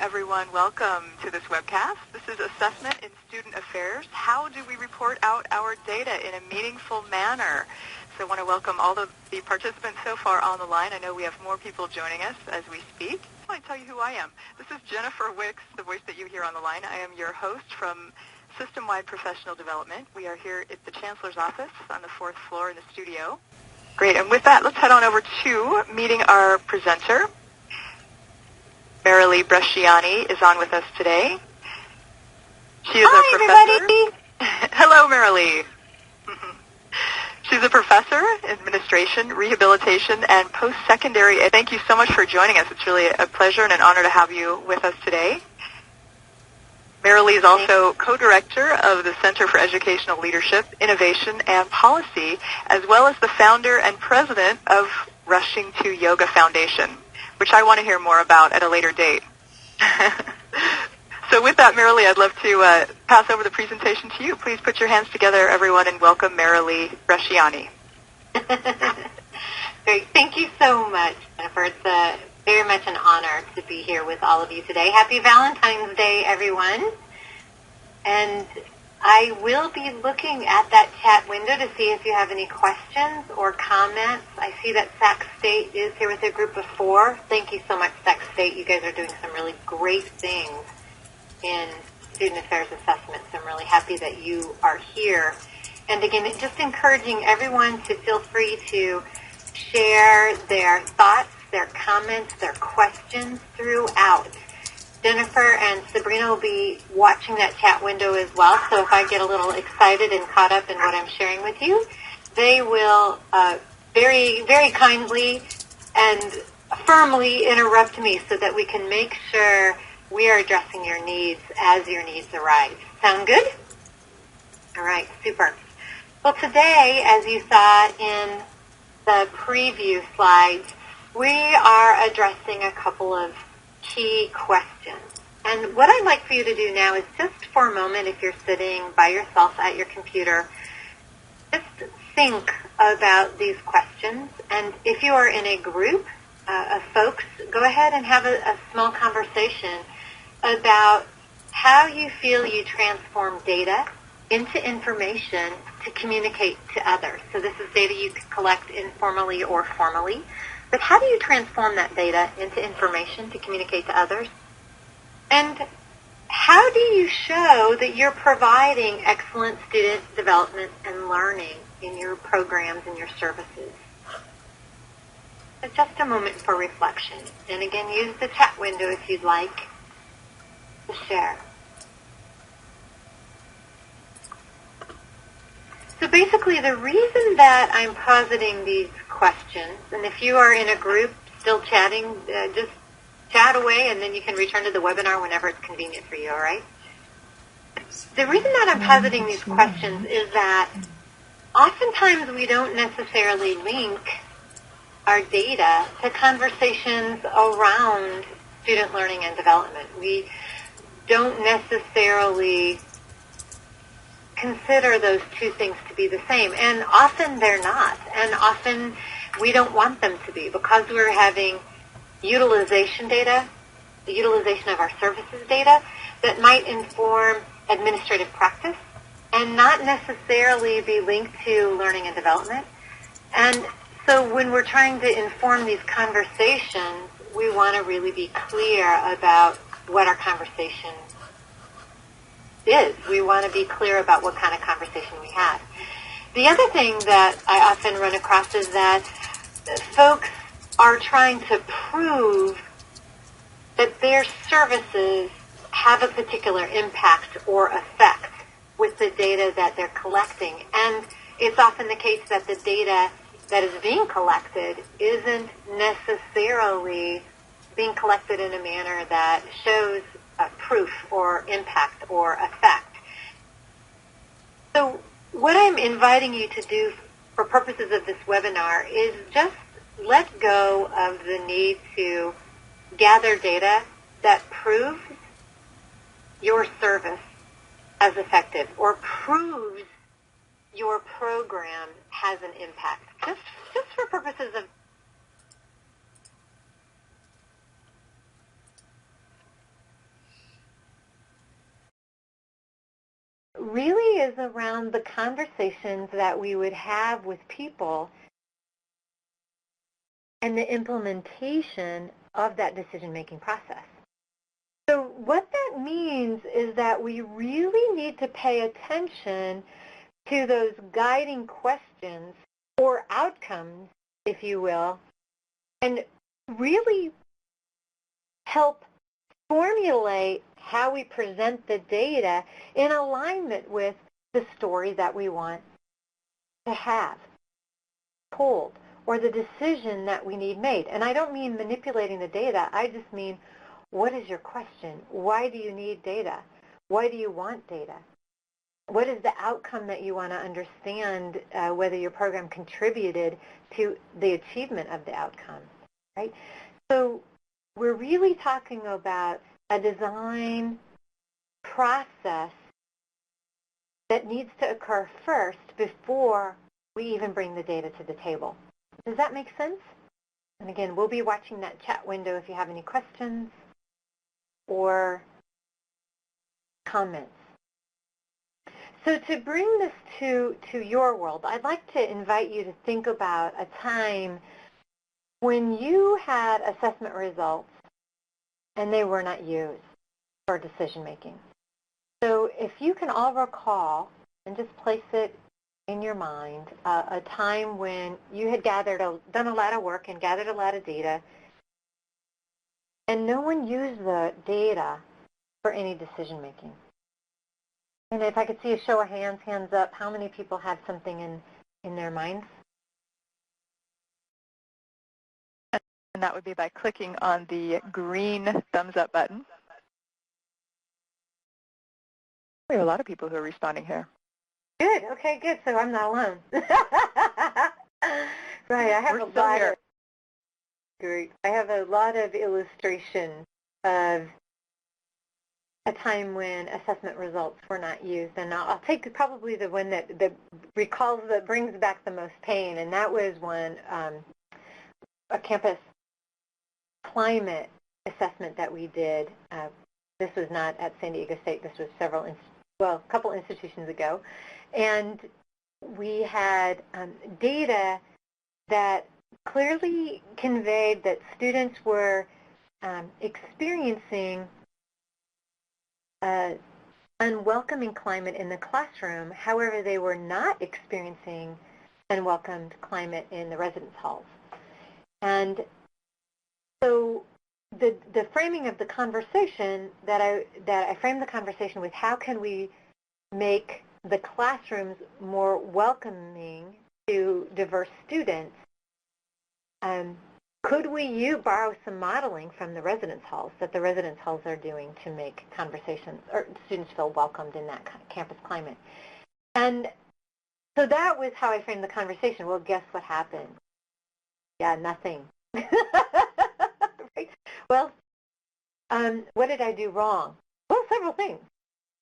everyone. Welcome to this webcast. This is Assessment in Student Affairs. How do we report out our data in a meaningful manner? So I want to welcome all of the participants so far on the line. I know we have more people joining us as we speak. I want to tell you who I am. This is Jennifer Wicks, the voice that you hear on the line. I am your host from System-Wide Professional Development. We are here at the Chancellor's office on the 4th floor in the studio. Great, and with that, let's head on over to meeting our presenter. Marilee Bresciani is on with us today. She is a professor. Everybody. Hello, Marilee. She's a professor in administration, rehabilitation, and post-secondary. Thank you so much for joining us. It's really a pleasure and an honor to have you with us today. Marilee is also co-director of the Center for Educational Leadership, Innovation, and Policy, as well as the founder and president of Rushing to Yoga Foundation, which I want to hear more about at a later date. So with that, Marilee, I'd love to pass over the presentation to you. Please put your hands together, everyone, and welcome Marilee Bresciani. Great. Thank you so much, Jennifer. It's very much an honor to be here with all of you today. Happy Valentine's Day, everyone. And I will be looking at that chat window to see if you have any questions or comments. I see that Sac State is here with a group of 4. Thank you so much, Sac State. You guys are doing some really great things in student affairs assessment, so I'm really happy that you are here. And again, just encouraging everyone to feel free to share their thoughts, their comments, their questions throughout. Jennifer and Sabrina will be watching that chat window as well, so if I get a little excited and caught up in what I'm sharing with you, they will very, very kindly and firmly interrupt me so that we can make sure we are addressing your needs as your needs arise. Sound good? All right, super. Well, today, as you saw in the preview slides, we are addressing a couple of key questions. And what I'd like for you to do now is just for a moment, if you're sitting by yourself at your computer, just think about these questions. And if you are in a group of folks, go ahead and have a small conversation about how you feel you transform data into information to communicate to others. So this is data you can collect informally or formally. But how do you transform that data into information to communicate to others? And how do you show that you're providing excellent student development and learning in your programs and your services? So just a moment for reflection. And again, use the chat window if you'd like to share. So basically, the reason that I'm positing these questions, and if you are in a group still chatting, just chat away, and then you can return to the webinar whenever it's convenient for you, all right? The reason that I'm positing these questions is that oftentimes we don't necessarily link our data to conversations around student learning and development. We don't necessarily consider those two things to be the same, and often they're not, and often we don't want them to be, because we're having utilization data, the utilization of our services data, that might inform administrative practice and not necessarily be linked to learning and development. And so when we're trying to inform these conversations, we want to really be clear about what our conversation is. We want to be clear about what kind of conversation we have. The other thing that I often run across is that folks are trying to prove that their services have a particular impact or effect with the data that they're collecting. And it's often the case that the data that is being collected isn't necessarily being collected in a manner that shows proof or impact or effect. So what I'm inviting you to do for purposes of this webinar is just let go of the need to gather data that proves your service as effective or proves your program has an impact. Just for purposes of really is around the conversations that we would have with people and the implementation of that decision-making process. So what that means is that we really need to pay attention to those guiding questions or outcomes, if you will, and really help formulate how we present the data in alignment with the story that we want to have told, or the decision that we need made. And I don't mean manipulating the data. I just mean, what is your question? Why do you need data? Why do you want data? What is the outcome that you want to understand, whether your program contributed to the achievement of the outcome, right? So we're really talking about a design process that needs to occur first before we even bring the data to the table. Does that make sense? And again, we'll be watching that chat window if you have any questions or comments. So to bring this to your world, I'd like to invite you to think about a time when you had assessment results and they were not used for decision making. So if you can all recall, and just place it in your mind, a time when you had done a lot of work and gathered a lot of data, and no one used the data for any decision making. And if I could see a show of hands, hands up, how many people had something in their minds? And that would be by clicking on the green thumbs up button. We have a lot of people who are responding here. Good. Okay, good. So I'm not alone. Right. I have I have a lot of illustration of a time when assessment results were not used, and I'll take probably the one that brings back the most pain, and that was when a campus climate assessment that we did. This was not at San Diego State. This was a couple institutions ago, and we had data that clearly conveyed that students were experiencing an unwelcoming climate in the classroom. However, they were not experiencing unwelcomed climate in the residence halls. And so the framing of the conversation that I framed the conversation with, how can we make the classrooms more welcoming to diverse students? Could we borrow some modeling from the residence halls that the residence halls are doing to make conversations or students feel welcomed in that campus climate? And so that was how I framed the conversation. Well, guess what happened? Yeah, nothing. Right? Well, what did I do wrong? Well, several things.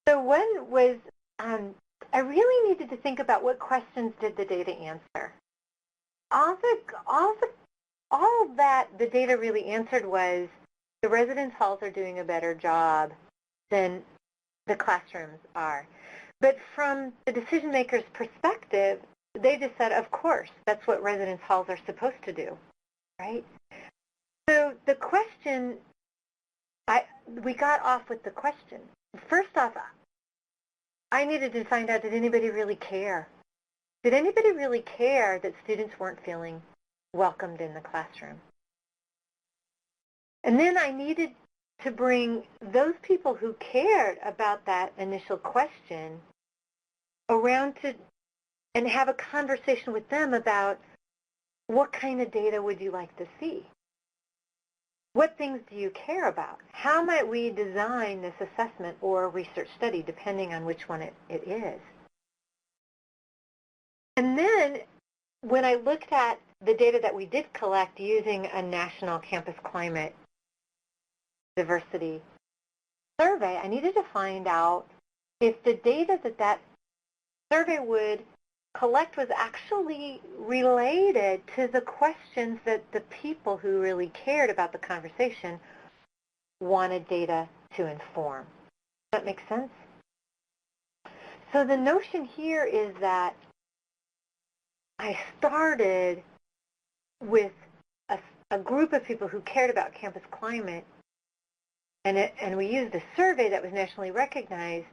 So one was I really needed to think about what questions did the data answer. All that the data really answered was the residence halls are doing a better job than the classrooms are. But from the decision maker's perspective, they just said, of course, that's what residence halls are supposed to do, right? So the question, we got off with the question. First off, I needed to find out, did anybody really care? Did anybody really care that students weren't feeling welcomed in the classroom? And then I needed to bring those people who cared about that initial question around and have a conversation with them about what kind of data would you like to see? What things do you care about? How might we design this assessment or research study, depending on which one it is? And then when I looked at the data that we did collect using a national campus climate diversity survey, I needed to find out if the data that survey would collect was actually related to the questions that the people who really cared about the conversation wanted data to inform. Does that make sense? So the notion here is that I started with a group of people who cared about campus climate, and we used a survey that was nationally recognized,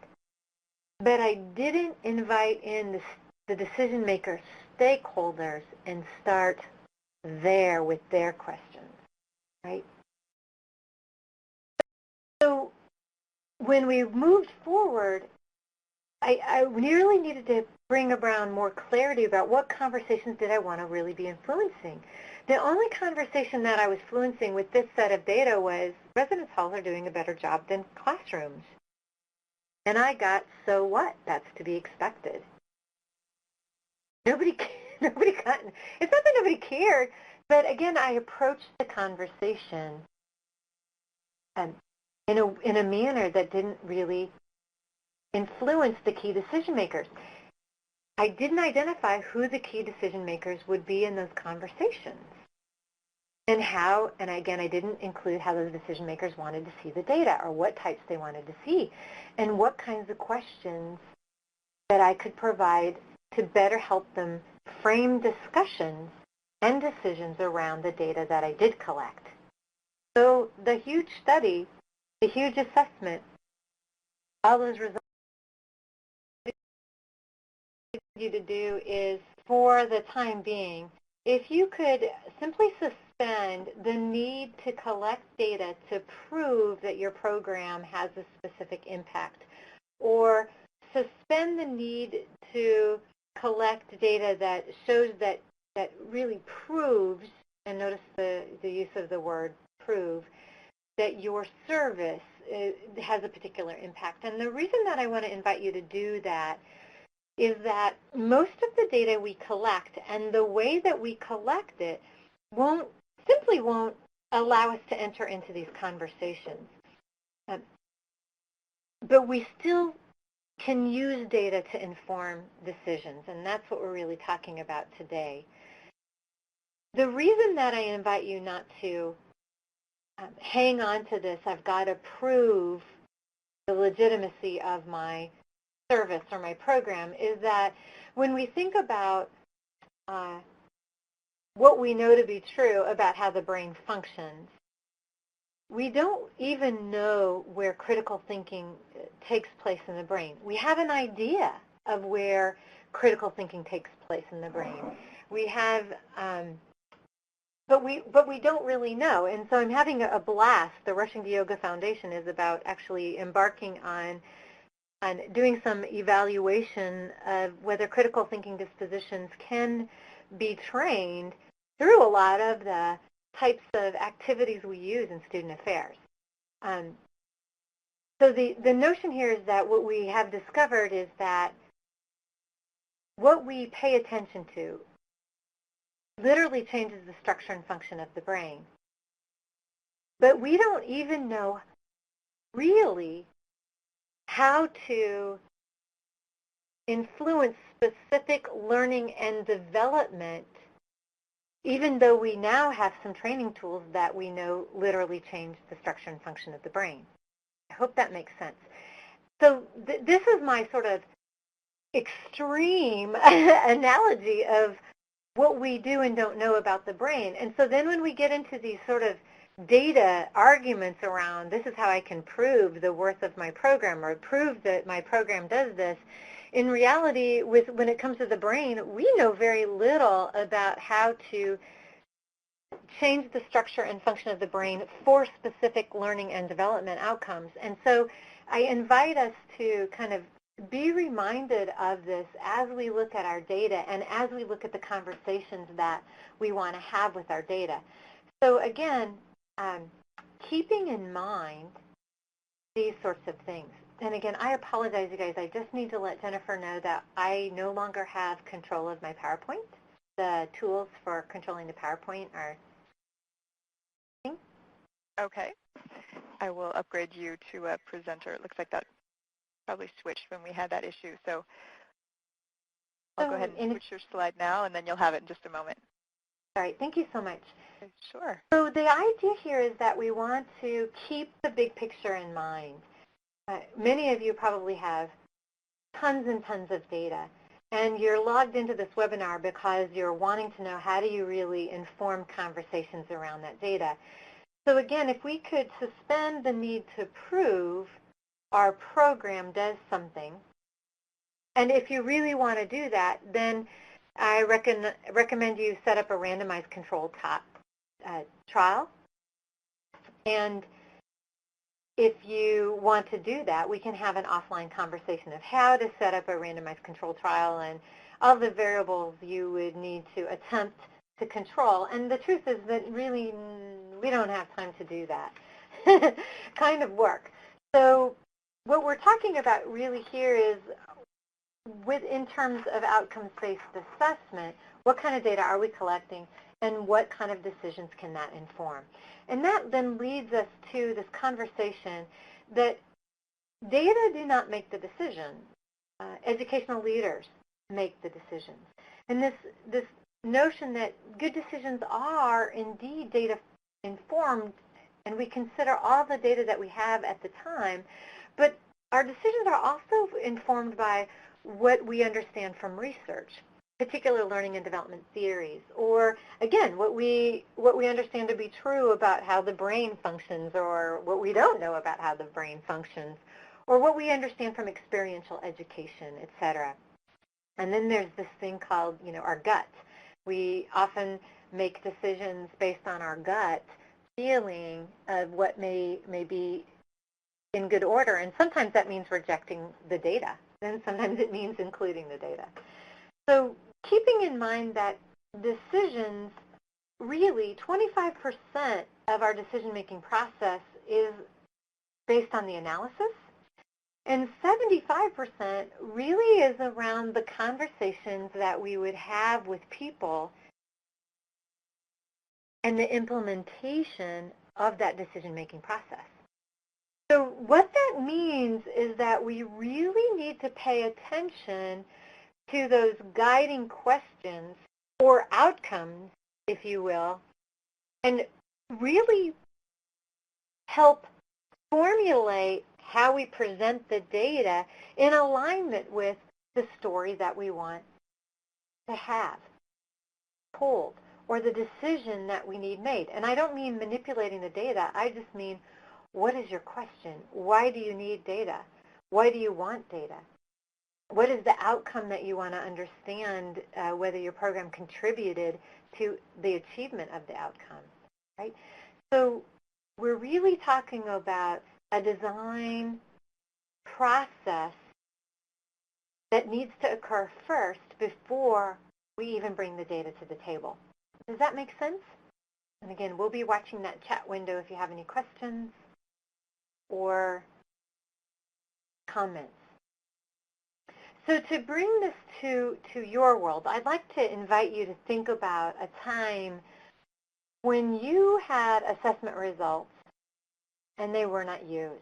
but I didn't invite in the decision makers, stakeholders, and start there with their questions, right? So when we moved forward, I really needed to bring around more clarity about what conversations did I want to really be influencing. The only conversation that I was influencing with this set of data was residence halls are doing a better job than classrooms. And I got, so what? That's to be expected. Nobody got, it's not that nobody cared, but again, I approached the conversation in a manner that didn't really influence the key decision makers. I didn't identify who the key decision makers would be in those conversations and how, and again, I didn't include how those decision makers wanted to see the data or what types they wanted to see and what kinds of questions that I could provide to better help them frame discussions and decisions around the data that I did collect. So the huge study, the huge assessment, all those results you to do is, for the time being, if you could simply suspend the need to collect data to prove that your program has a specific impact, or suspend the need to collect data that shows that really proves, and notice the use of the word prove, that your service has a particular impact. And the reason that I want to invite you to do that is that most of the data we collect and the way that we collect it simply won't allow us to enter into these conversations. But we still can use data to inform decisions, and that's what we're really talking about today. The reason that I invite you not to hang on to this, I've got to prove the legitimacy of my service or my program, is that when we think about what we know to be true about how the brain functions, we don't even know where critical thinking takes place in the brain. We have an idea of where critical thinking takes place in the brain. We have, but we don't really know. And so I'm having a blast. The Rushing to Yoga Foundation is about actually embarking on doing some evaluation of whether critical thinking dispositions can be trained through a lot of the types of activities we use in student affairs. So the notion here is that what we have discovered is that what we pay attention to literally changes the structure and function of the brain. But we don't even know really how to influence specific learning and development, even though we now have some training tools that we know literally change the structure and function of the brain. I hope that makes sense. So this is my sort of extreme analogy of what we do and don't know about the brain. And so then when we get into these sort of data arguments around this is how I can prove the worth of my program or prove that my program does this, in reality, when it comes to the brain, we know very little about how to change the structure and function of the brain for specific learning and development outcomes. And so I invite us to kind of be reminded of this as we look at our data and as we look at the conversations that we want to have with our data. So again, keeping in mind these sorts of things. And again, I apologize, you guys. I just need to let Jennifer know that I no longer have control of my PowerPoint. The tools for controlling the PowerPoint are... Okay. I will upgrade you to a presenter. It looks like that probably switched when we had that issue. So I'll go ahead and switch your slide now, and then you'll have it in just a moment. All right. Thank you so much. Sure. So the idea here is that we want to keep the big picture in mind. Many of you probably have tons and tons of data. And you're logged into this webinar because you're wanting to know how do you really inform conversations around that data. So again, if we could suspend the need to prove our program does something, and if you really want to do that, then I recommend you set up a randomized controlled trial. And if you want to do that, we can have an offline conversation of how to set up a randomized controlled trial and all the variables you would need to attempt to control. And the truth is that really we don't have time to do that kind of work. So what we're talking about really here is in terms of outcomes-based assessment, what kind of data are we collecting and what kind of decisions can that inform? And that then leads us to this conversation that data do not make the decision. Educational leaders make the decisions. And this notion that good decisions are indeed data informed, and we consider all the data that we have at the time, but our decisions are also informed by what we understand from research, particular learning and development theories, or again, what we understand to be true about how the brain functions, or what we don't know about how the brain functions, or what we understand from experiential education, etc. And then there's this thing called, our gut. We often make decisions based on our gut feeling of what may be in good order, and sometimes that means rejecting the data, and sometimes it means including the data. So keeping in mind that decisions, really 25% of our decision-making process is based on the analysis, and 75% really is around the conversations that we would have with people and the implementation of that decision-making process. So what that means is that we really need to pay attention to those guiding questions or outcomes, if you will, and really help formulate how we present the data in alignment with the story that we want to have told, or the decision that we need made. And I don't mean manipulating the data. I just mean, what is your question? Why do you need data? Why do you want data? What is the outcome that you want to understand, whether your program contributed to the achievement of the outcome, right? So we're really talking about a design process that needs to occur first before we even bring the data to the table. Does that make sense? And again, we'll be watching that chat window if you have any questions or comments. So to bring this to your world, I'd like to invite you to think about a time when you had assessment results and they were not used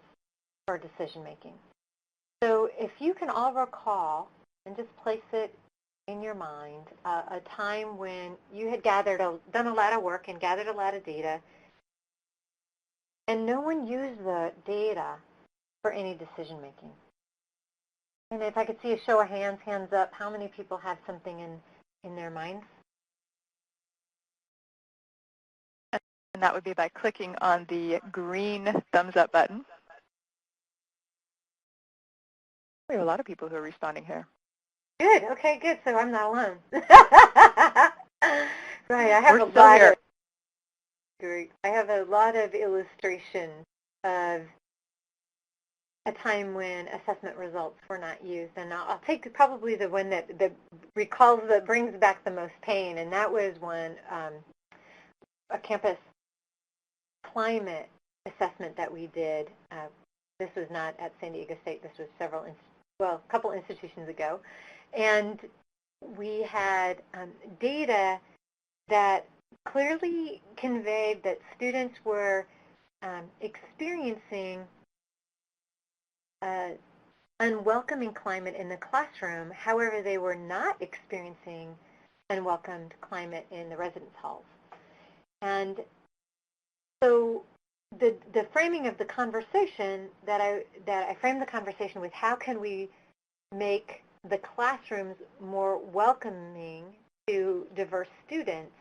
for decision making. So if you can all recall, and just place it in your mind, a time when you had done a lot of work and gathered a lot of data, and no one used the data for any decision making. And if I could see a show of hands, hands up, how many people have something in their minds? And that would be by clicking on the green thumbs up button. We have a lot of people who are responding here. Good. Okay, good. So I'm not alone. Right. I have a lot of illustration of a time when assessment results were not used, and I'll take probably the one that brings back the most pain, and that was when a campus climate assessment that we did. This was not at San Diego State. This was a couple institutions ago, and we had data that clearly conveyed that students were experiencing unwelcoming climate in the classroom. However, they were not experiencing unwelcomed climate in the residence halls. And so the framing of the conversation that I framed the conversation with, how can we make the classrooms more welcoming to diverse students,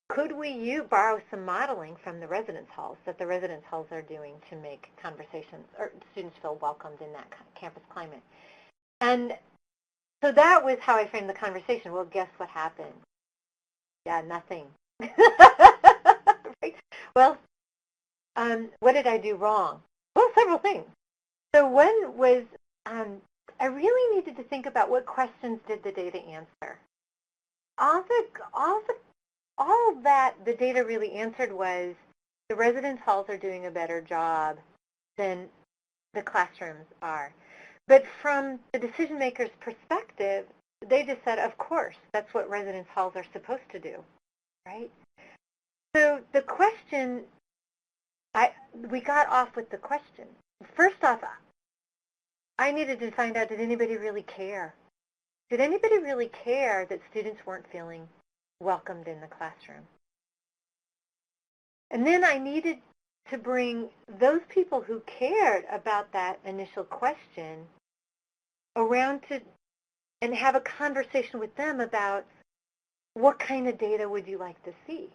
could we borrow some modeling from the residence halls that the residence halls are doing to make conversations or students feel welcomed in that campus climate? And so that was how I framed the conversation. Well, guess what happened? Yeah, nothing. Right? Well, what did I do wrong? Well, several things. So one was I really needed to think about what questions did the data answer. All that the data really answered was the residence halls are doing a better job than the classrooms are. But from the decision maker's perspective, they just said, of course, that's what residence halls are supposed to do, right? So the question, we got off with the question. First off, I needed to find out, did anybody really care? Did anybody really care that students weren't feeling welcomed in the classroom? And then I needed to bring those people who cared about that initial question around and have a conversation with them about what kind of data would you like to see?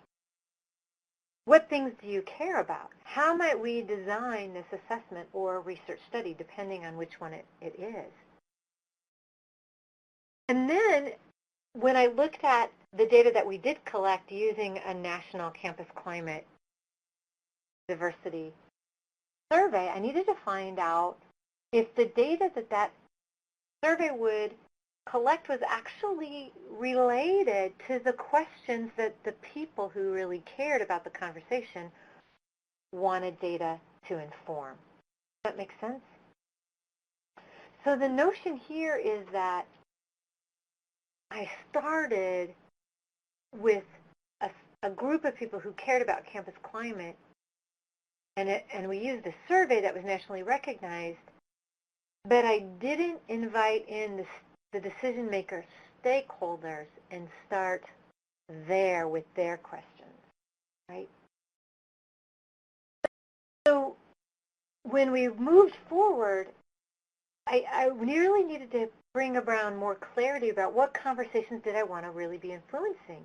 What things do you care about? How might we design this assessment or research study, depending on which one it is? And then when I looked at the data that we did collect using a national campus climate diversity survey, I needed to find out if the data that survey would collect was actually related to the questions that the people who really cared about the conversation wanted data to inform. Does that make sense? So the notion here is that I started with a group of people who cared about campus climate, and we used a survey that was nationally recognized, but I didn't invite in the decision makers, stakeholders, and start there with their questions, right? So when we moved forward, I really needed to bring around more clarity about what conversations did I want to really be influencing.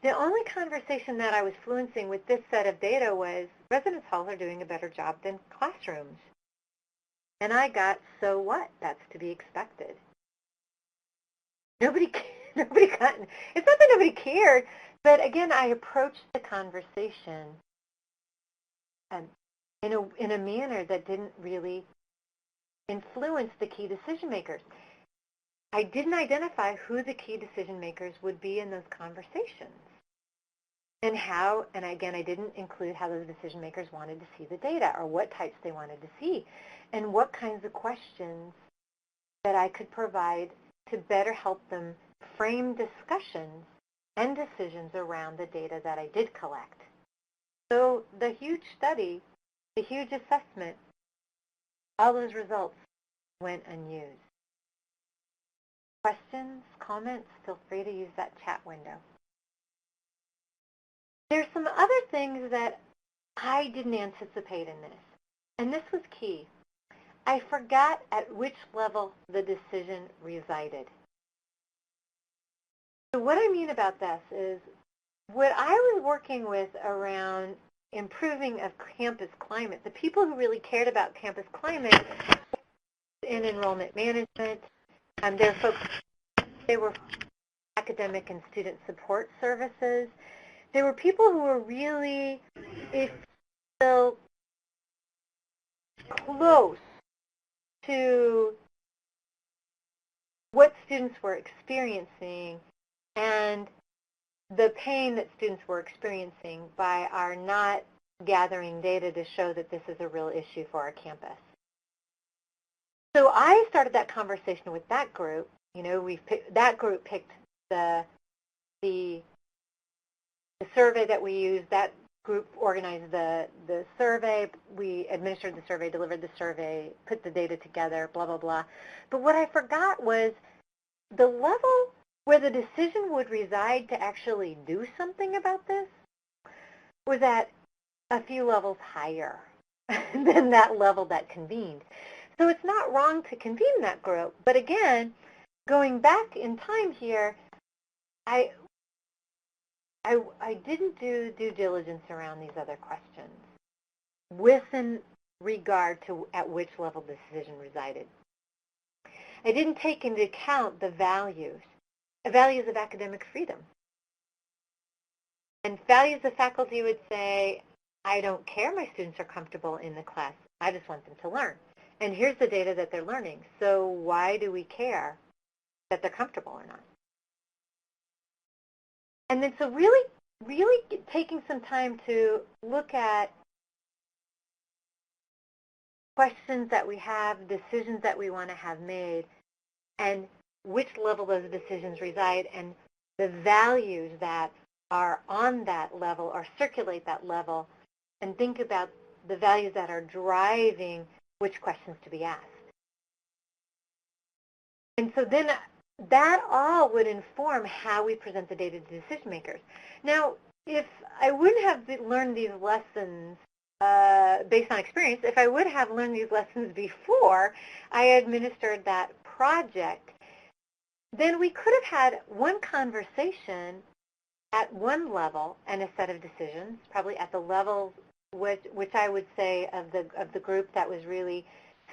The only conversation that I was influencing with this set of data was residence halls are doing a better job than classrooms. And I got, so what? That's to be expected. Nobody got, it's not that nobody cared, but again, I approached the conversation in a manner that didn't really influence the key decision makers. I didn't identify who the key decision makers would be in those conversations. And how, and again, I didn't include how those decision makers wanted to see the data or what types they wanted to see and what kinds of questions that I could provide to better help them frame discussions and decisions around the data that I did collect. So the huge study, the huge assessment, all those results went unused. Questions, comments, feel free to use that chat window. There's some other things that I didn't anticipate in this, and this was key. I forgot at which level the decision resided. So what I mean about this is what I was working with around improving of campus climate, the people who really cared about campus climate in enrollment management, they were academic and student support services. There were people who were really close to what students were experiencing and the pain that students were experiencing by our not gathering data to show that this is a real issue for our campus. So I started that conversation with that group. You know, that group picked the survey that we used. That group organized the survey. We administered the survey, delivered the survey, put the data together, blah, blah, blah. But what I forgot was the level where the decision would reside to actually do something about this was at a few levels higher than that level that convened. So it's not wrong to convene that group. But again, going back in time here, I didn't do due diligence around these other questions within regard to at which level the decision resided. I didn't take into account the values of academic freedom. And values of faculty would say, I don't care my students are comfortable in the class. I just want them to learn. And here's the data that they're learning. So why do we care that they're comfortable or not? And then so really taking some time to look at questions that we have, decisions that we want to have made, and which level those decisions reside, and the values that are on that level or circulate that level, and think about the values that are driving which questions to be asked. And so then that all would inform how we present the data to decision makers. Now, if I wouldn't have learned these lessons based on experience, if I would have learned these lessons before I administered that project, then we could have had one conversation at one level and a set of decisions, probably at the level which I would say of the group that was really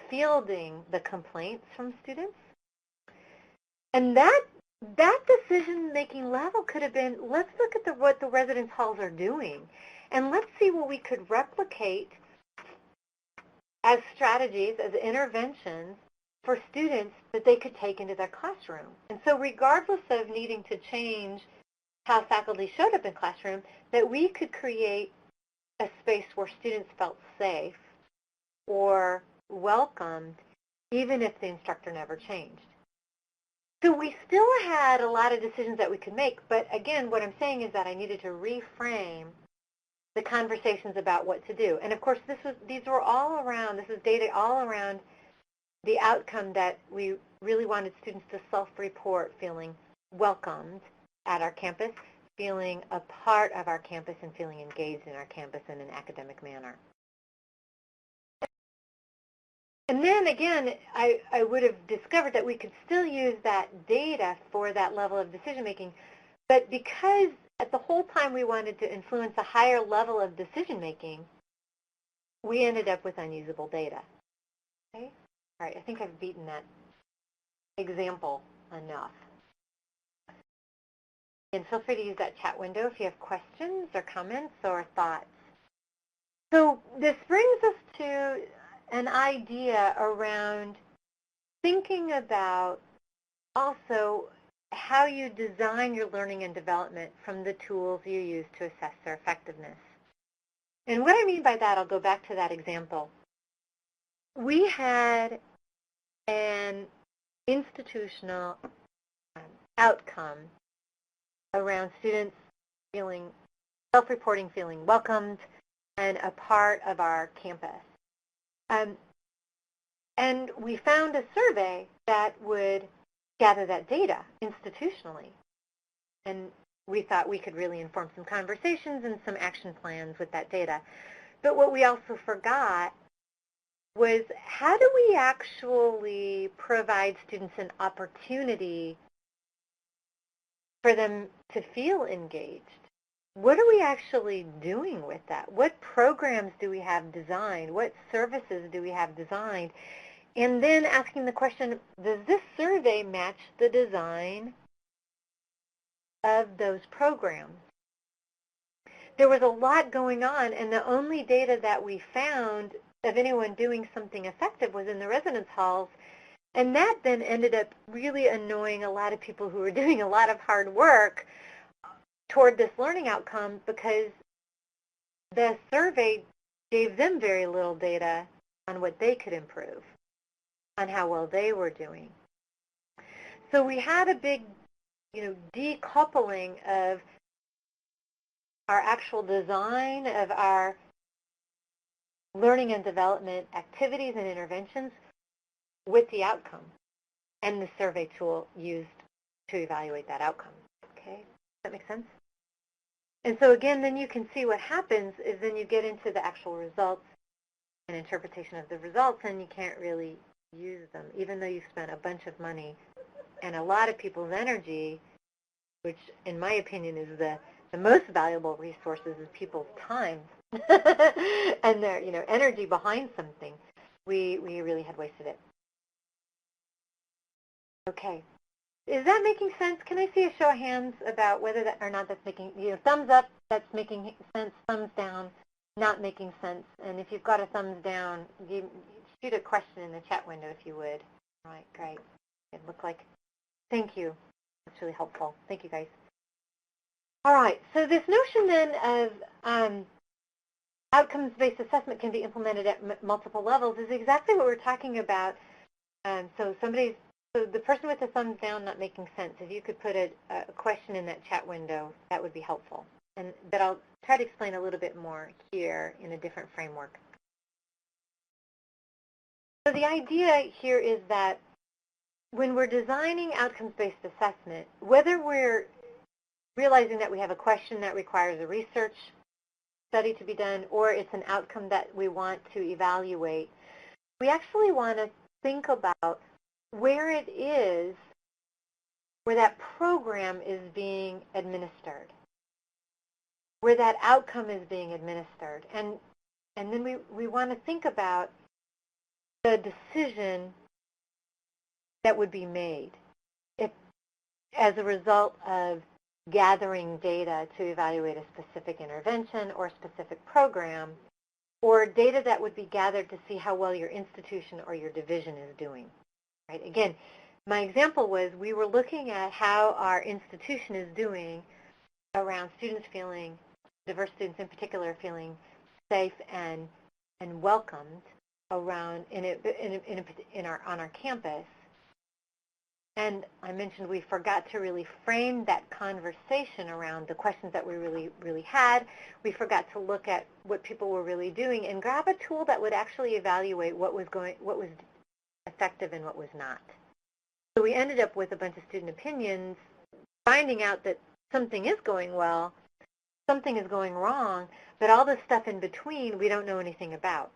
fielding the complaints from students. And that decision-making level could have been, let's look at what the residence halls are doing, and let's see what we could replicate as strategies, as interventions for students that they could take into their classroom. And so regardless of needing to change how faculty showed up in classroom, that we could create a space where students felt safe or welcomed, even if the instructor never changed. So we still had a lot of decisions that we could make, but again, what I'm saying is that I needed to reframe the conversations about what to do. And of course, this is data all around the outcome that we really wanted students to self-report feeling welcomed at our campus, feeling a part of our campus, and feeling engaged in our campus in an academic manner. And then again, I would have discovered that we could still use that data for that level of decision making, but because at the whole time we wanted to influence a higher level of decision making, we ended up with unusable data. Okay? All right, I think I've beaten that example enough. And feel free to use that chat window if you have questions or comments or thoughts. So this brings us to an idea around thinking about also how you design your learning and development from the tools you use to assess their effectiveness. And what I mean by that, I'll go back to that example. We had an institutional outcome around students feeling self-reporting, feeling welcomed, and a part of our campus. And we found a survey that would gather that data institutionally. And we thought we could really inform some conversations and some action plans with that data. But what we also forgot was, how do we actually provide students an opportunity for them to feel engaged? What are we actually doing with that? What programs do we have designed? What services do we have designed? And then asking the question, does this survey match the design of those programs? There was a lot going on, and the only data that we found of anyone doing something effective was in the residence halls. And that then ended up really annoying a lot of people who were doing a lot of hard work toward this learning outcome, because the survey gave them very little data on what they could improve, on how well they were doing. So we had a big, decoupling of our actual design of our learning and development activities and interventions with the outcome and the survey tool used to evaluate that outcome. Okay, does that make sense? And so again, then you can see what happens is then you get into the actual results an interpretation of the results, and you can't really use them, even though you've spent a bunch of money and a lot of people's energy, which in my opinion is the most valuable resources is people's time and their energy behind something. We really had wasted it. Okay. Is that making sense? Can I see a show of hands about whether that or not that's making, thumbs up, that's making sense, thumbs down, not making sense. And if you've got a thumbs down, shoot a question in the chat window if you would. All right, great. It looked like, thank you. That's really helpful. Thank you, guys. All right, so this notion then of outcomes-based assessment can be implemented at multiple levels is exactly what we're talking about. So the person with the thumbs down not making sense, if you could put a question in that chat window, that would be helpful. But I'll try to explain a little bit more here in a different framework. So the idea here is that when we're designing outcomes-based assessment, whether we're realizing that we have a question that requires a research study to be done or it's an outcome that we want to evaluate, we actually want to think about where it is where that program is being administered, where that outcome is being administered. And then we want to think about the decision that would be made if, as a result of gathering data to evaluate a specific intervention or specific program, or data that would be gathered to see how well your institution or your division is doing. Right? Again, my example was we were looking at how our institution is doing around students feeling, diverse students in particular, feeling safe and welcomed around on our campus. And I mentioned we forgot to really frame that conversation around the questions that we really had. We forgot to look at what people were really doing and grab a tool that would actually evaluate what was effective and what was not. So we ended up with a bunch of student opinions, finding out that something is going well, something is going wrong, but all the stuff in between we don't know anything about.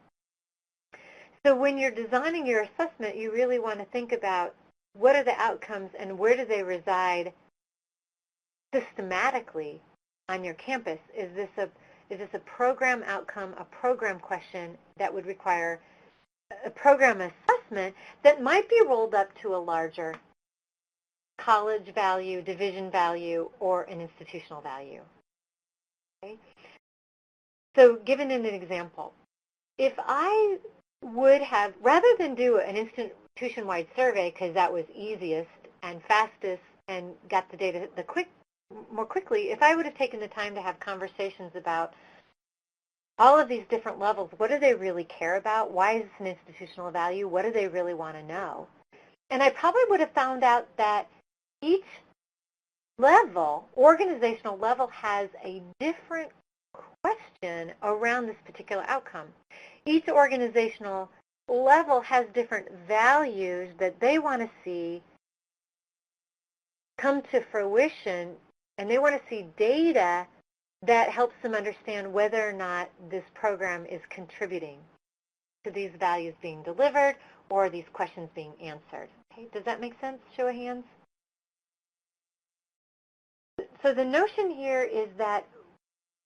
So when you're designing your assessment, you really want to think about what are the outcomes and where do they reside systematically on your campus? Is this a program outcome, a program question that would require a program assessment that might be rolled up to a larger college value, division value, or an institutional value? Okay? So given an example, if I would have, rather than do an institution-wide survey because that was easiest and fastest and got the data more quickly, if I would have taken the time to have conversations about all of these different levels, what do they really care about? Why is this an institutional value? What do they really want to know? And I probably would have found out that each level, organizational level, has a different question around this particular outcome. Each organizational level has different values that they want to see come to fruition, and they want to see data that helps them understand whether or not this program is contributing to these values being delivered or these questions being answered. Okay, does that make sense? Show of hands. So the notion here is that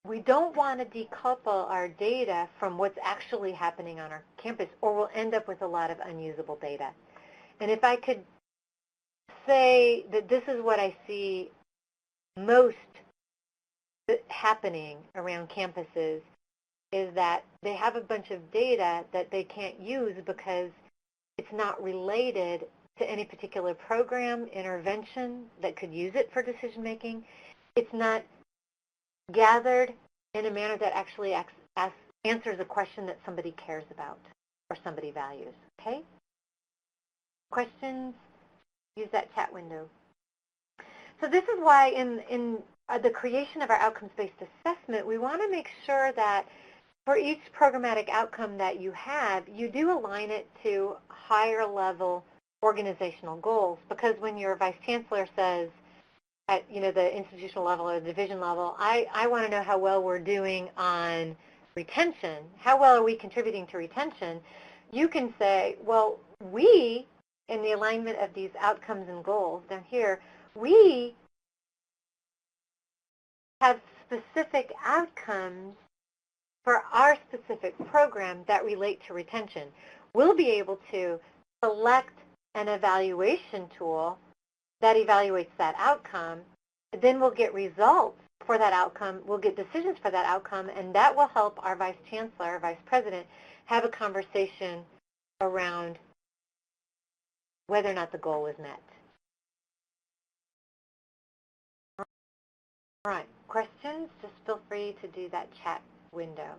we don't want to decouple our data from what's actually happening on our campus, or we'll end up with a lot of unusable data. And if I could say that this is what I see most happening around campuses, is that they have a bunch of data that they can't use because it's not related to any particular program, intervention that could use it for decision making. It's not gathered in a manner that actually answers a question that somebody cares about or somebody values. Okay? Questions? Use that chat window. So this is why in the creation of our outcomes-based assessment, we want to make sure that for each programmatic outcome that you have, you do align it to higher level organizational goals. Because when your vice chancellor says, at the institutional level or the division level, I want to know how well we're doing on retention, how well are we contributing to retention, you can say, well, we, in the alignment of these outcomes and goals down here, we have specific outcomes for our specific program that relate to retention. We'll be able to select an evaluation tool that evaluates that outcome. Then we'll get results for that outcome. We'll get decisions for that outcome, and that will help our vice chancellor, our vice president, have a conversation around whether or not the goal was met. All right, questions? Just feel free to do that chat window.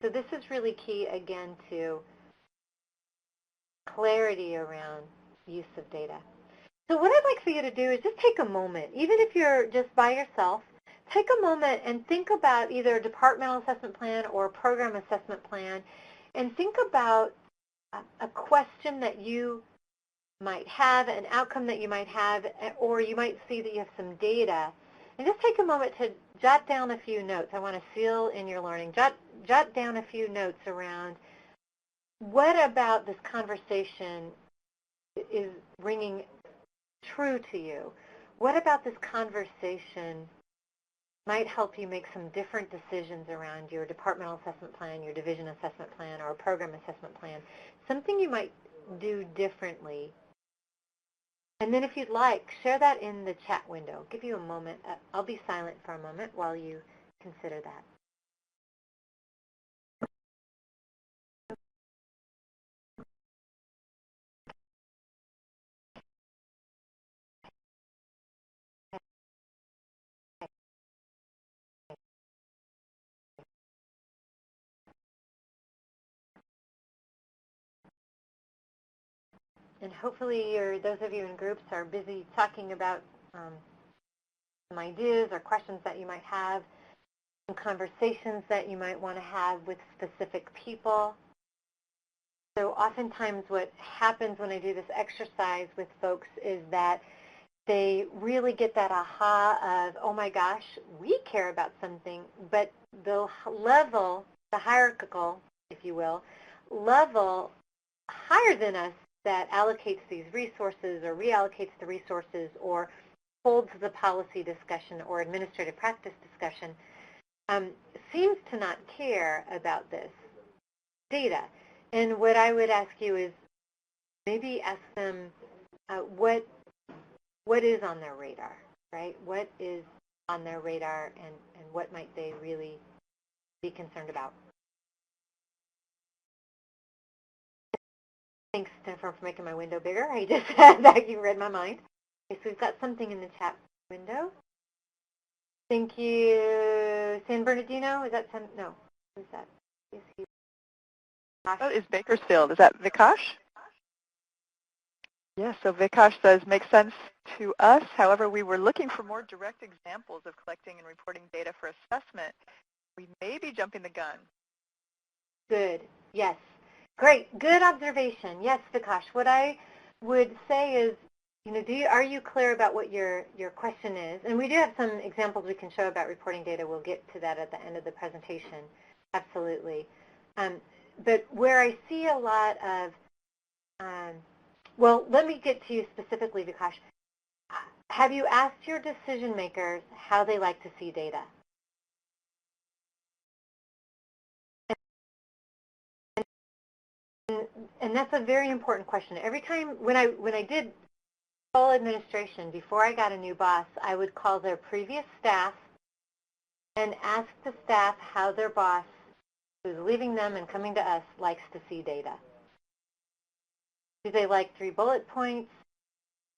So this is really key, again, to clarity around use of data. So what I'd like for you to do is just take a moment, even if you're just by yourself, take a moment and think about either a departmental assessment plan or a program assessment plan, and think about a question that you might have, an outcome that you might have, or you might see that you have some data. And just take a moment to jot down a few notes. I want to seal in your learning. Jot down a few notes around what about this conversation is ringing true to you. What about this conversation might help you make some different decisions around your departmental assessment plan, your division assessment plan, or a program assessment plan? Something you might do differently. And then if you'd like, share that in the chat window. I'll give you a moment. I'll be silent for a moment while you consider that. And hopefully those of you in groups are busy talking about some ideas or questions that you might have, some conversations that you might want to have with specific people. So oftentimes what happens when I do this exercise with folks is that they really get that aha of, oh my gosh, we care about something, but the level, the hierarchical, if you will, level higher than us that allocates these resources or reallocates the resources or holds the policy discussion or administrative practice discussion seems to not care about this data. And what I would ask you is maybe ask them what is on their radar, right? What is on their radar, and what might they really be concerned about? Thanks, Jennifer, for making my window bigger. I just had that. You read my mind. Okay, so we've got something in the chat window. Thank you. San Bernardino? Is that San? No. Who's that? Is he? That is Bakersfield. Is that Vikash? Yes, so Vikash says, makes sense to us. However, we were looking for more direct examples of collecting and reporting data for assessment. We may be jumping the gun. Good. Yes. Great. Good observation. Yes, Vikash. What I would say is, are you clear about what your question is? And we do have some examples we can show about reporting data. We'll get to that at the end of the presentation. Absolutely. But where I see a lot of, well, let me get to you specifically, Vikash. Have you asked your decision makers how they like to see data? And that's a very important question. Every time when I did full administration, before I got a new boss, I would call their previous staff and ask the staff how their boss, who's leaving them and coming to us, likes to see data. Do they like 3 bullet points?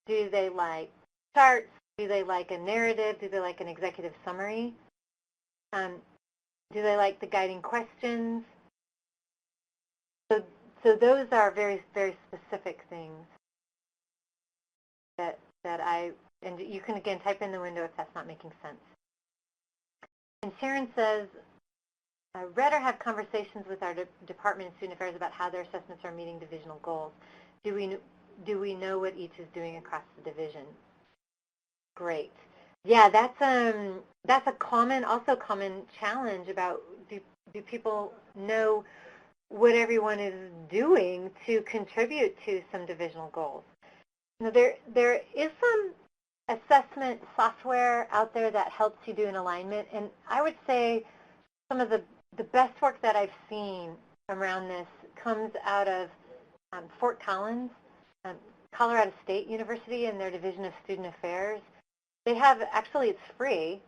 Do they like charts? Do they like a narrative? Do they like an executive summary? Do they like the guiding questions? So those are very, very specific things that and you can, again, type in the window if that's not making sense. And Sharon says, read or have conversations with our Department of Student Affairs about how their assessments are meeting divisional goals. Do we know what each is doing across the division? Great. Yeah, that's a common challenge about do people know what everyone is doing to contribute to some divisional goals? Now, there is some assessment software out there that helps you do an alignment, and I would say some of the best work that I've seen around this comes out of Fort Collins, Colorado State University, and their Division of Student Affairs. They have, actually it's free,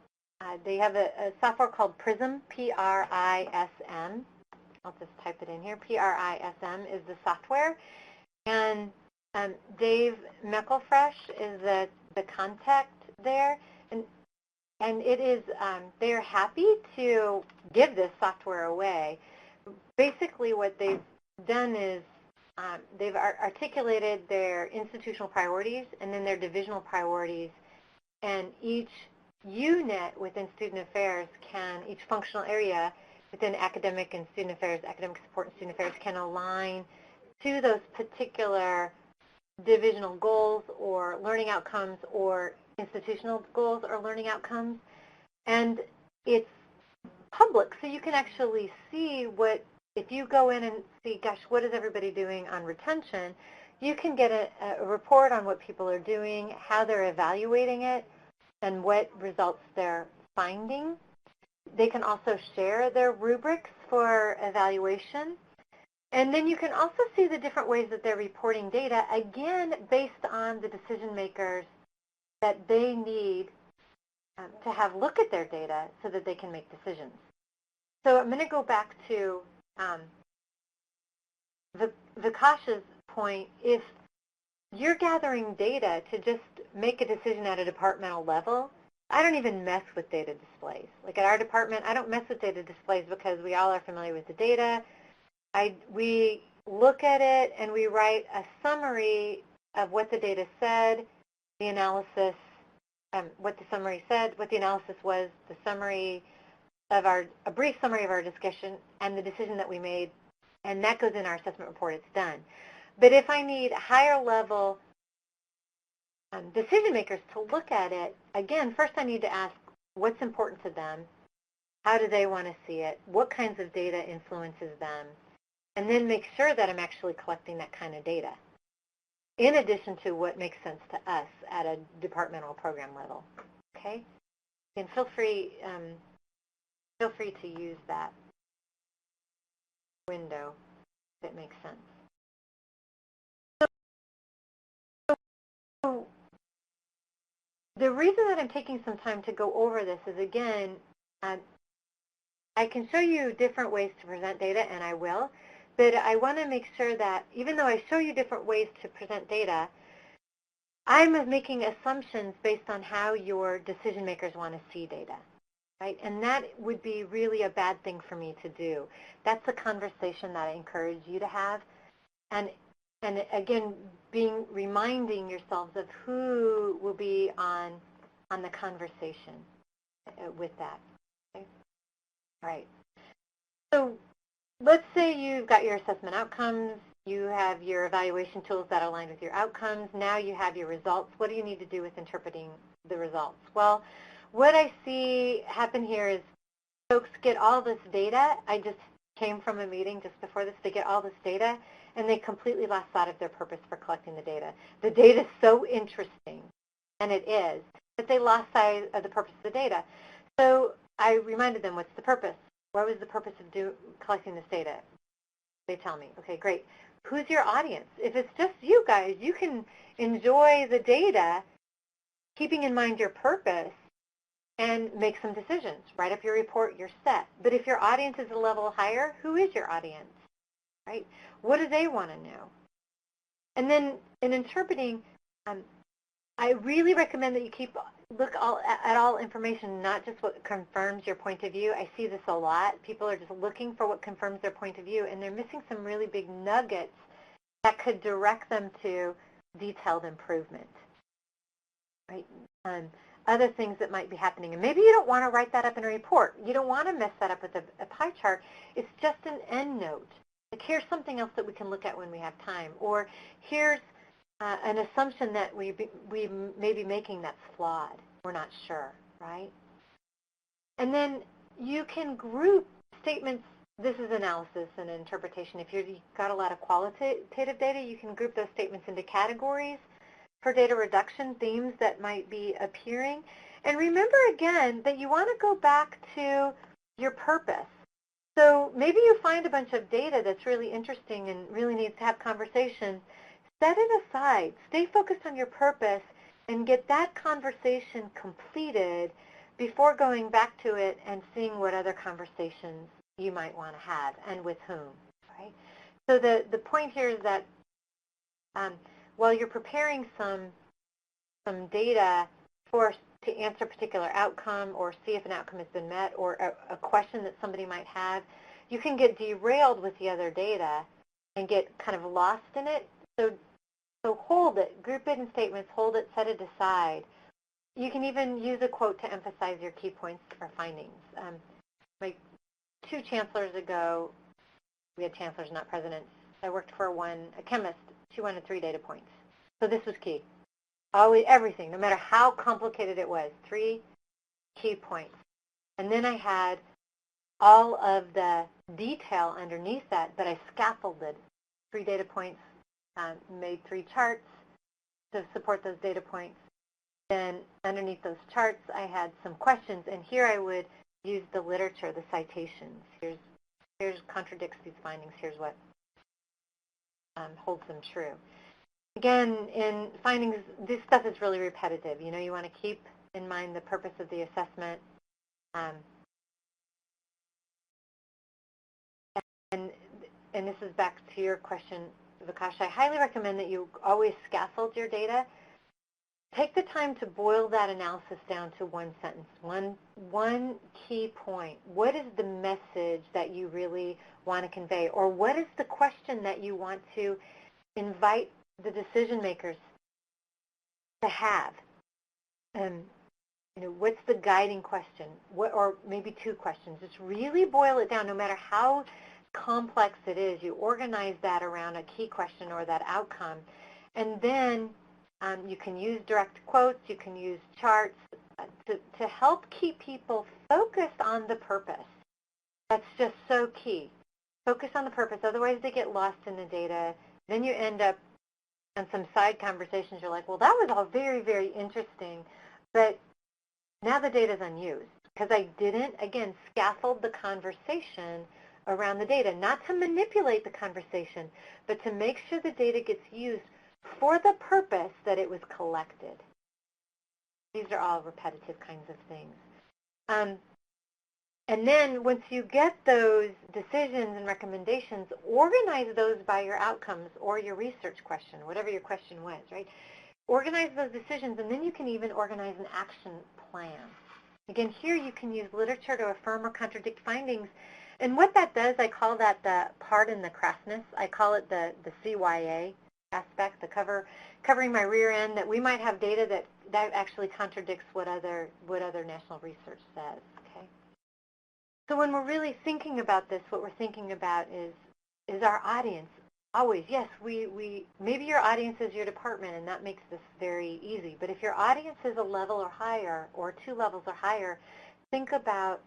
they have a software called PRISM, P-R-I-S-M. I'll just type it in here. P-R-I-S-M is the software. And Dave Meckelfresh is the contact there. And it is, they're happy to give this software away. Basically what they've done is they've articulated their institutional priorities and then their divisional priorities. And each unit within Student Affairs each functional area within academic and student affairs, academic support and student affairs can align to those particular divisional goals or learning outcomes or institutional goals or learning outcomes. And it's public, so you can actually see if you go in and see, gosh, what is everybody doing on retention, you can get a report on what people are doing, how they're evaluating it, and what results they're finding. They can also share their rubrics for evaluation. And then you can also see the different ways that they're reporting data, again, based on the decision makers that they need to have look at their data so that they can make decisions. So I'm going to go back to Vikash's point. If you're gathering data to just make a decision at a departmental level, I don't even mess with data displays. Like at our department, I don't mess with data displays because we all are familiar with the data. We look at it and we write a summary of what the data said, the analysis, what the summary said, what the analysis was, the summary of a brief summary of our discussion, and the decision that we made, and that goes in our assessment report. It's done. But if I need higher level decision makers to look at it, again, first I need to ask what's important to them, how do they want to see it, what kinds of data influences them, and then make sure that I'm actually collecting that kind of data, in addition to what makes sense to us at a departmental program level. Okay? And feel free to use that window if it makes sense. So the reason that I'm taking some time to go over this is, again, I can show you different ways to present data, and I will, but I want to make sure that even though I show you different ways to present data, I'm making assumptions based on how your decision makers want to see data, right? And that would be really a bad thing for me to do. That's a conversation that I encourage you to have. And again, reminding yourselves of who will be on the conversation with that. Okay? All right. So let's say you've got your assessment outcomes, you have your evaluation tools that align with your outcomes, now you have your results. What do you need to do with interpreting the results? Well, what I see happen here is folks get all this data. I just came from a meeting just before this. They get all this data, and they completely lost sight of their purpose for collecting the data. The data is so interesting, and it is, but they lost sight of the purpose of the data. So I reminded them, what's the purpose? What was the purpose of collecting this data? They tell me, okay, great. Who's your audience? If it's just you guys, you can enjoy the data, keeping in mind your purpose, and make some decisions. Write up your report, you're set. But if your audience is a level higher, who is your audience, right? What do they want to know? And then in interpreting, I really recommend that you look at all information, not just what confirms your point of view. I see this a lot. People are just looking for what confirms their point of view, and they're missing some really big nuggets that could direct them to detailed improvement, right? Other things that might be happening. And maybe you don't want to write that up in a report. You don't want to mess that up with a pie chart. It's just an end note. Like, here's something else that we can look at when we have time. Or here's an assumption that we may be making that's flawed. We're not sure, right? And then you can group statements, this is analysis and interpretation. If you've got a lot of qualitative data, you can group those statements into categories for data reduction, themes that might be appearing. And remember again that you want to go back to your purpose. So maybe you find a bunch of data that's really interesting and really needs to have conversation. Set it aside. Stay focused on your purpose and get that conversation completed before going back to it and seeing what other conversations you might want to have and with whom, right? So the point here is that while you're preparing some data to answer a particular outcome or see if an outcome has been met or a question that somebody might have, you can get derailed with the other data and get kind of lost in it. So hold it, group it in statements, hold it, set it aside. You can even use a quote to emphasize your key points or findings. Like 2 chancellors ago, we had chancellors, not presidents. I worked for a chemist. She wanted 3 data points. So this was key. Always, everything, no matter how complicated it was, 3 key points. And then I had all of the detail underneath that, but I scaffolded 3 data points, made 3 charts to support those data points. Then underneath those charts, I had some questions, and here I would use the literature, the citations. Here's contradicts these findings. Here's what holds them true. Again, in findings, this stuff is really repetitive. You know, you want to keep in mind the purpose of the assessment. And this is back to your question, Vikash. I highly recommend that you always scaffold your data. Take the time to boil that analysis down to one sentence, one key point. What is the message that you really want to convey? Or what is the question that you want to invite the decision makers to have? You know, what's the guiding question? Or maybe 2 questions. Just really boil it down. No matter how complex it is, you organize that around a key question or that outcome. And then you can use direct quotes. You can use charts to help keep people focused on the purpose. That's just so key. Focus on the purpose. Otherwise, they get lost in the data. Then you end up on some side conversations. You're like, well, that was all very, very interesting, but now the data's unused because I didn't, again, scaffold the conversation around the data, not to manipulate the conversation, but to make sure the data gets used for the purpose that it was collected. These are all repetitive kinds of things. And then once you get those decisions and recommendations, organize those by your outcomes or your research question, whatever your question was, right? Organize those decisions, and then you can even organize an action plan. Again, here you can use literature to affirm or contradict findings. And what that does, I call that the pardon the crassness. I call it the CYA aspect, the covering my rear end, that we might have data that actually contradicts what other national research says. Okay. So when we're really thinking about this, what we're thinking about is our audience. Always, yes, we maybe your audience is your department, and that makes this very easy. But if your audience is a level or higher, or 2 levels or higher, think about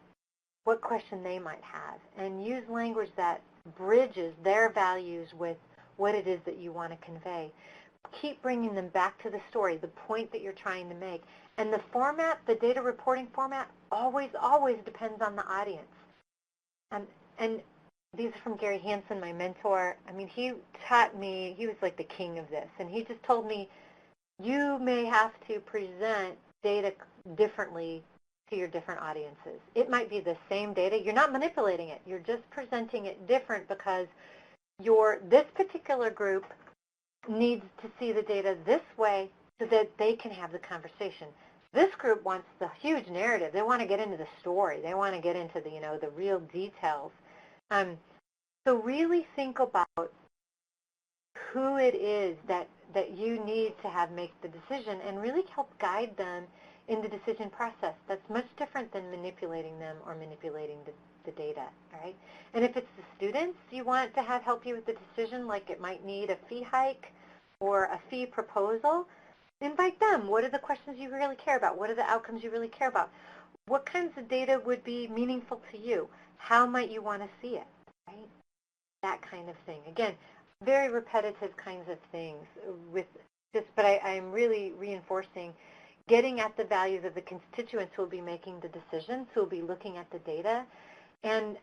what question they might have, and use language that bridges their values with what it is that you want to convey. Keep bringing them back to the story, the point that you're trying to make. And the format, the data reporting format, always depends on the audience. And these are from Gary Hansen, my mentor. I mean, he taught me, he was like the king of this, and he just told me, you may have to present data differently to your different audiences. It might be the same data. You're not manipulating it. You're just presenting it different because this particular group needs to see the data this way so that they can have the conversation. This group wants the huge narrative. They want to get into the story. They want to get into the, the real details. So really think about who it is that you need to have make the decision, and really help guide them in the decision process. That's much different than manipulating them or manipulating the data, all right? And if it's the students you want to have help you with the decision, like it might need a fee hike or a fee proposal, invite them. What are the questions you really care about? What are the outcomes you really care about? What kinds of data would be meaningful to you? How might you want to see it, right? That kind of thing. Again, very repetitive kinds of things with this, but I'm really reinforcing getting at the values of the constituents who will be making the decisions, who will be looking at the data. And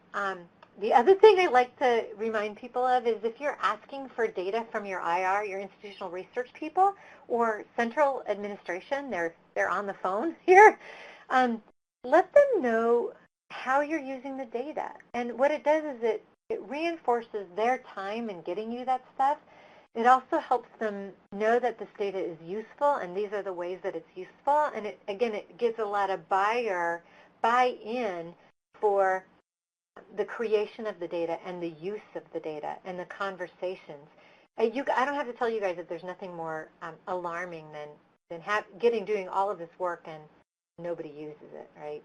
the other thing I like to remind people of is if you're asking for data from your IR, your institutional research people, or central administration, they're on the phone here, let them know how you're using the data. And what it does is it reinforces their time in getting you that stuff. It also helps them know that this data is useful, and these are the ways that it's useful. And it gives a lot of buy-in for the creation of the data and the use of the data and the conversations. I don't have to tell you guys that there's nothing more alarming than doing all of this work and nobody uses it, right?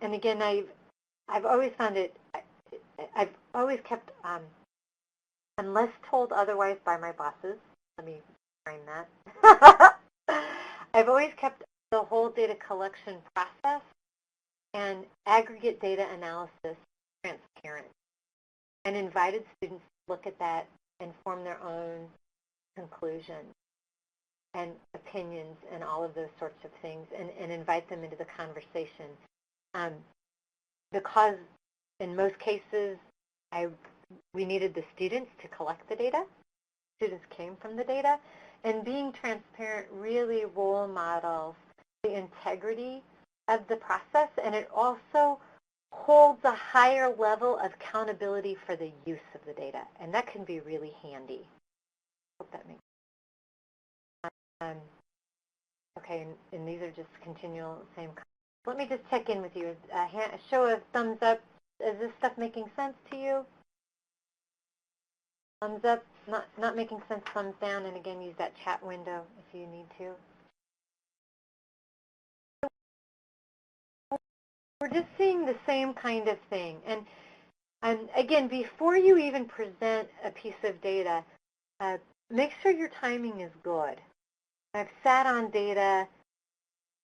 And again, I've always found it. I've always kept, unless told otherwise by my bosses. Let me frame that. I've always kept the whole data collection process and aggregate data analysis transparent, and invited students to look at that and form their own conclusions and opinions and all of those sorts of things, and invite them into the conversation. Because in most cases, we needed the students to collect the data. Students came from the data. And being transparent really role models the integrity of the process, and it also holds a higher level of accountability for the use of the data. And that can be really handy. Hope that makes sense. Okay, and these are just continual same. Let me just check in with you. A show of thumbs up. Is this stuff making sense to you? Thumbs up. Not making sense, thumbs down. And again, use that chat window if you need to. We're just seeing the same kind of thing. And again, before you even present a piece of data, make sure your timing is good. I've sat on data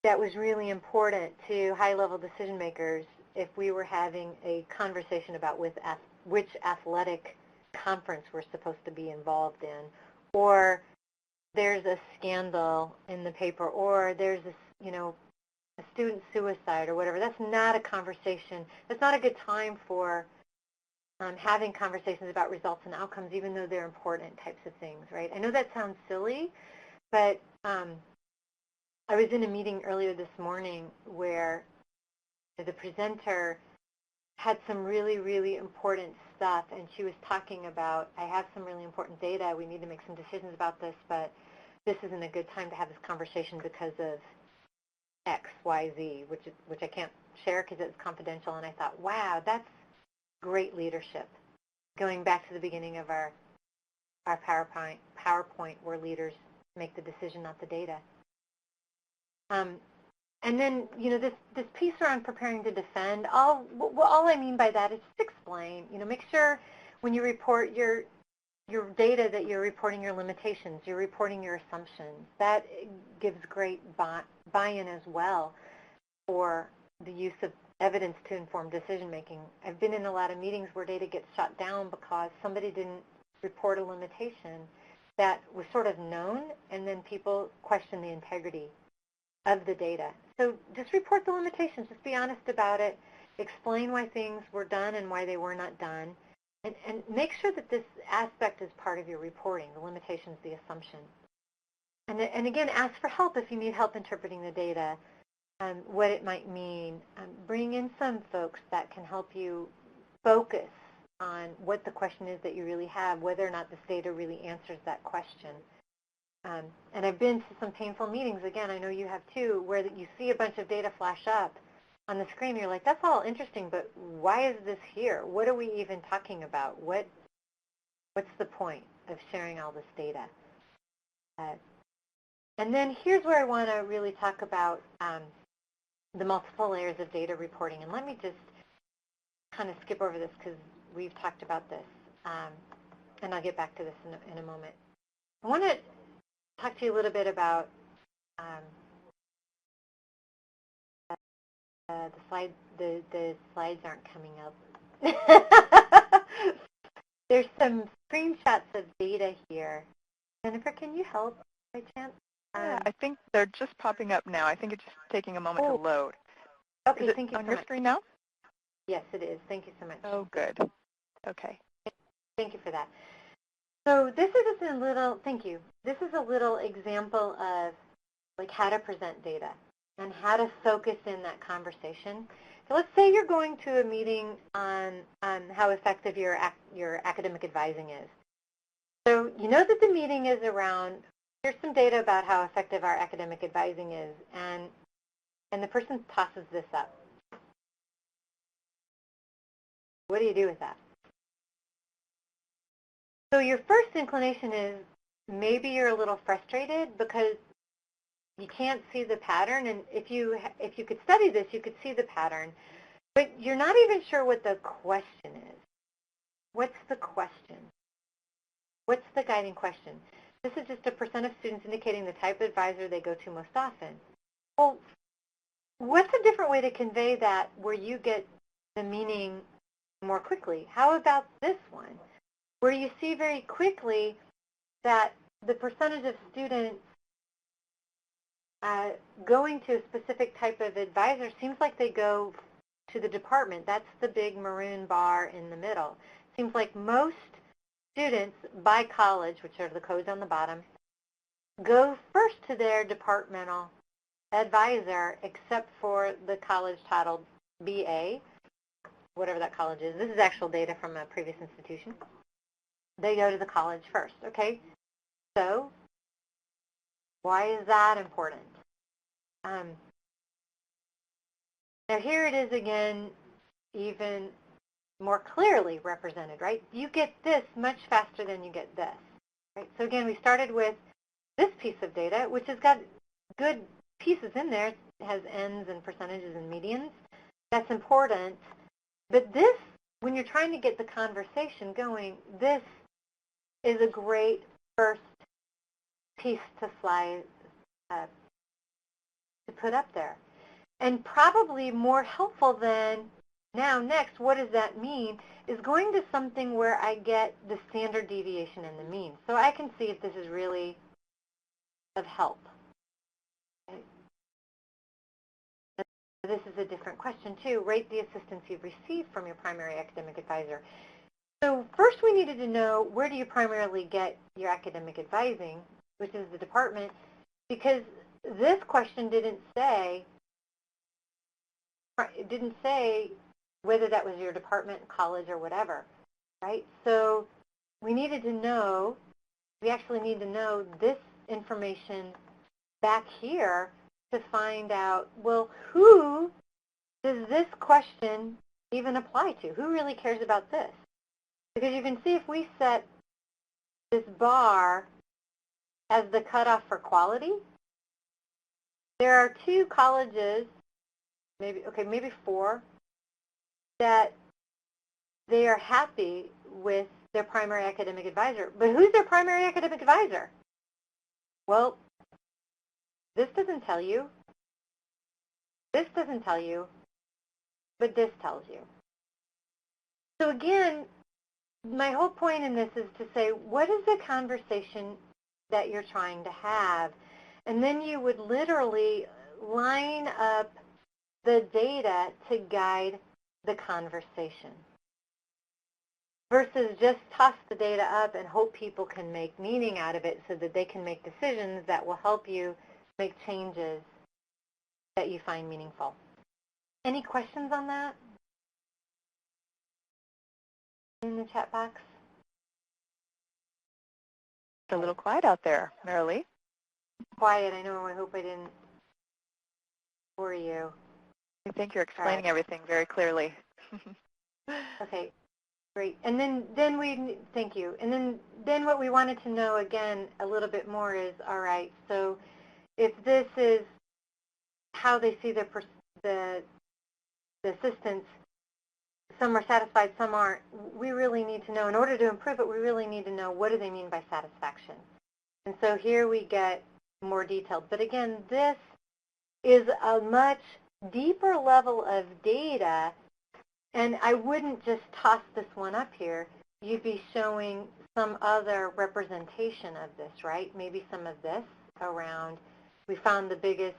that was really important to high-level decision makers if we were having a conversation about which athletic conference we're supposed to be involved in, or there's a scandal in the paper, or there's a student suicide or whatever. That's not a conversation. That's not a good time for having conversations about results and outcomes, even though they're important types of things, right? I know that sounds silly, but I was in a meeting earlier this morning where the presenter had some really, really important stuff, and she was talking about, I have some really important data, we need to make some decisions about this, but this isn't a good time to have this conversation because of X, Y, Z, which I can't share because it's confidential. And I thought, wow, that's great leadership. Going back to the beginning of our PowerPoint where leaders make the decision, not the data. And then, this piece around preparing to defend, all I mean by that is just explain, make sure when you report your data that you're reporting your limitations, you're reporting your assumptions. That gives great buy-in as well for the use of evidence to inform decision making. I've been in a lot of meetings where data gets shut down because somebody didn't report a limitation that was sort of known, and then people question the integrity of the data. So just report the limitations. Just be honest about it. Explain why things were done and why they were not done. And make sure that this aspect is part of your reporting, the limitations, the assumption. And again, ask for help if you need help interpreting the data, what it might mean. Bring in some folks that can help you focus on what the question is that you really have, whether or not this data really answers that question. And I've been to some painful meetings, again, I know you have too, where you see a bunch of data flash up on the screen. You're like, that's all interesting, but why is this here? What are we even talking about? What's the point of sharing all this data? And then here's where I want to really talk about the multiple layers of data reporting. And let me just kind of skip over this because we've talked about this. And I'll get back to this in a moment. I want to talk to you a little bit about the slides aren't coming up. There's some screenshots of data here. Jennifer, can you help by chance? Yeah, I think they're just popping up now. I think it's just taking a moment to load. Okay, Is it thank you on so your much. screen now? Yes, it is. Thank you so much. Oh, good. Okay. Thank you for that. So this is just a little, thank you. This is a little example of like how to present data and how to focus in that conversation. So let's say you're going to a meeting on how effective your academic advising is. So you know that the meeting is around, here's some data about how effective our academic advising is, and the person tosses this up. What do you do with that? So your first inclination is maybe you're a little frustrated because you can't see the pattern, and if you could study this, you could see the pattern, but you're not even sure what the question is. What's the question? What's the guiding question? This is just a percent of students indicating the type of advisor they go to most often. Well, what's a different way to convey that where you get the meaning more quickly? How about this one, where you see very quickly that the percentage of students going to a specific type of advisor seems like they go to the department. That's the big maroon bar in the middle. Seems like most students by college, which are the codes on the bottom, go first to their departmental advisor, except for the college titled BA, whatever that college is. This is actual data from a previous institution. They go to the college first, okay? So why is that important? Now here it is again, even more clearly represented, right? You get this much faster than you get this, right? So again, we started with this piece of data, which has got good pieces in there. It has ends and percentages and medians. That's important. But this, when you're trying to get the conversation going, this is a great first piece to put up there. And probably more helpful than, now next, what does that mean, is going to something where I get the standard deviation and the mean. So I can see if this is really of help. Okay. This is a different question too. Rate the assistance you've received from your primary academic advisor. So first we needed to know, where do you primarily get your academic advising, which is the department, because this question didn't say whether that was your department, college, or whatever, right? So we needed to know, we actually need to know this information back here to find out, well, who does this question even apply to? Who really cares about this? Because you can see if we set this bar as the cutoff for quality, there are 2 colleges, maybe 4, that they are happy with their primary academic advisor. But who's their primary academic advisor? Well, this doesn't tell you. This doesn't tell you. But this tells you. So again, my whole point in this is to say, what is the conversation that you're trying to have? And then you would literally line up the data to guide the conversation versus just toss the data up and hope people can make meaning out of it so that they can make decisions that will help you make changes that you find meaningful. Any questions on that in the chat box? It's a little quiet out there, Marilee. Quiet, I know. I hope I didn't bore you. I think you're explaining everything very clearly. Okay, great. And then we, thank you. And then what we wanted to know again a little bit more is, all right, so if this is how they see the assistants, some are satisfied, some aren't, we really need to know, in order to improve it, we really need to know, what do they mean by satisfaction? And so here we get more detailed. But again, this is a much deeper level of data, and I wouldn't just toss this one up here, you'd be showing some other representation of this, right? Maybe some of this around, we found the biggest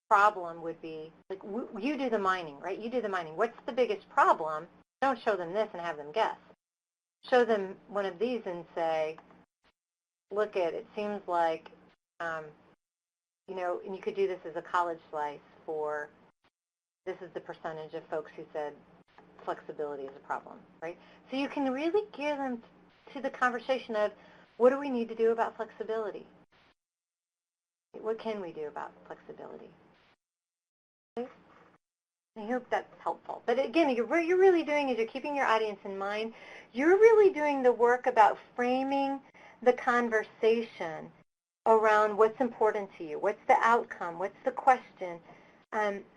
problem would be, like, you do the mining, right? You do the mining. What's the biggest problem? Don't show them this and have them guess. Show them one of these and say, look it seems like, you know, and you could do this as a college slice for, this is the percentage of folks who said flexibility is a problem, right? So you can really gear them to the conversation of, what do we need to do about flexibility? What can we do about flexibility? Okay? I hope that's helpful. But again, what you're really doing is you're keeping your audience in mind. You're really doing the work about framing the conversation around what's important to you. What's the outcome? What's the question?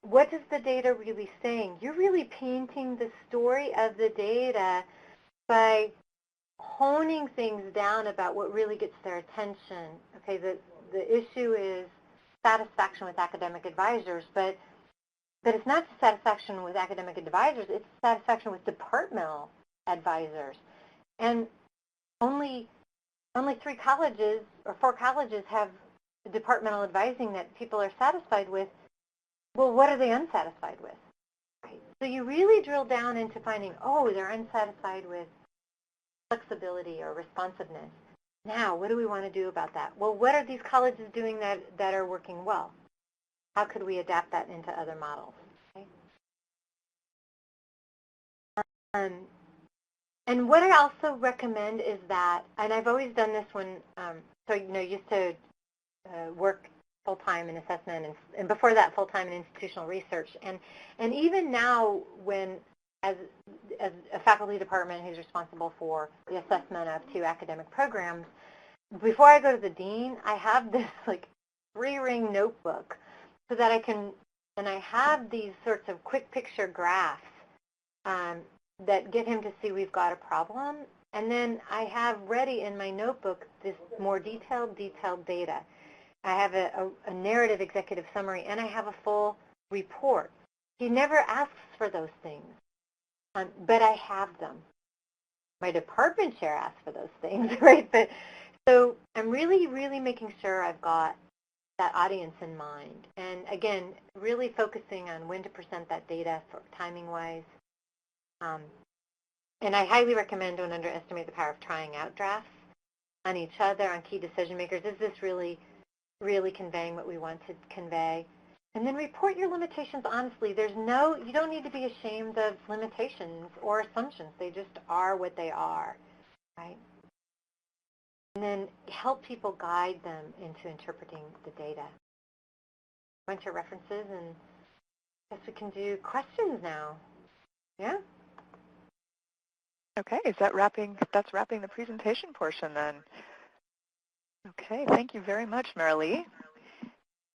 What is the data really saying? You're really painting the story of the data by honing things down about what really gets their attention. Okay, the issue is satisfaction with academic advisors, but it's not satisfaction with academic advisors, it's satisfaction with departmental advisors. And only 3 colleges or 4 colleges have departmental advising that people are satisfied with. Well, what are they unsatisfied with? Right? So you really drill down into finding, oh, they're unsatisfied with flexibility or responsiveness. Now, what do we want to do about that? Well, what are these colleges doing that are working well? How could we adapt that into other models? Okay? And what I also recommend is that, and I've always done this when, so you know, used to work full-time in assessment, and before that full-time in institutional research, and even now when as a faculty department who's responsible for the assessment of 2 academic programs, before I go to the dean, I have this like 3-ring notebook so that I can, and I have these sorts of quick picture graphs that get him to see we've got a problem, and then I have ready in my notebook this more detailed data. I have a narrative executive summary, and I have a full report. He never asks for those things, but I have them. My department chair asks for those things, right? But so I'm really, really making sure I've got that audience in mind. And again, really focusing on when to present that data for timing-wise. And I highly recommend, don't underestimate the power of trying out drafts on each other, on key decision makers. Is this really conveying what we want to convey? And then report your limitations honestly. You don't need to be ashamed of limitations or assumptions. They just are what they are, right? And then help people guide them into interpreting the data. A bunch of references, and I guess we can do questions now. Yeah? Okay, that's wrapping the presentation portion then. Okay, thank you very much, Marilee.